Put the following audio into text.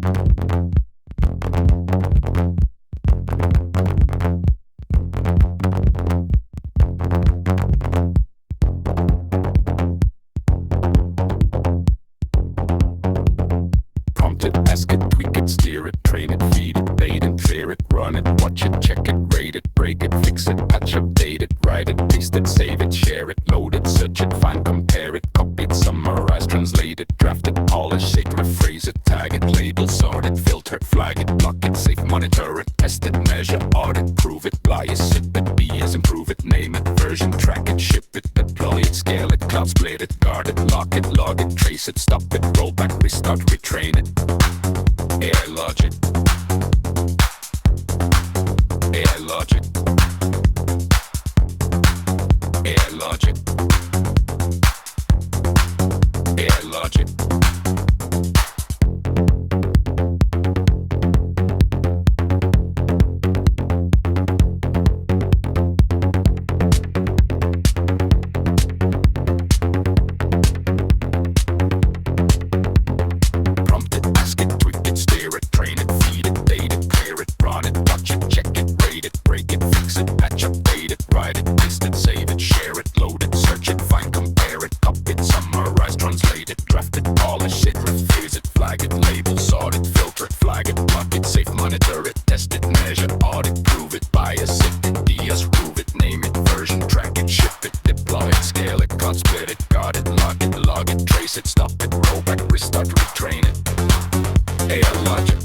Prompt it, ask it, tweak it, steer it, train it, feed it, bait it, fear it, run it, watch it, check it, rate it, break it, fix it, patch, update it, write it, paste it, save it, share it, load it, search it, find, compare it, copy it, summarize, translate it, draft it, polish it, rephrase it, tag it, label, sort it, filter, flag it, block it, save, monitor it, test it, measure, audit, prove it, lie it, sip it, be as improve it, name it, version, track it, ship it, deploy it, scale it, cloud split it, guard it, lock it, log it, trace it, stop it, roll back, restart, retrain it. AI logic. AI logic. AI logic. AI logic. Prompt it, ask it, tweak it, steer it, train it, feed it, date it, clear it, run it, watch it, check it, rate it, break it, fix it, patch, update it, write it, paste it, save it, share it, load it, search it, find, compare it, copy it, summarize, translate it, draft it, polish it, rephrase it, flag it, label, sort it, filter it, flag it, block it, save, monitor it, test it, measure, audit, prove it, bias it, ideas, prove it, name it, version, track it, ship it, deploy it, scale it, cloud split it, guard it, lock it, log it, trace it, stop it, roll back, restart, retrain it. AI logic.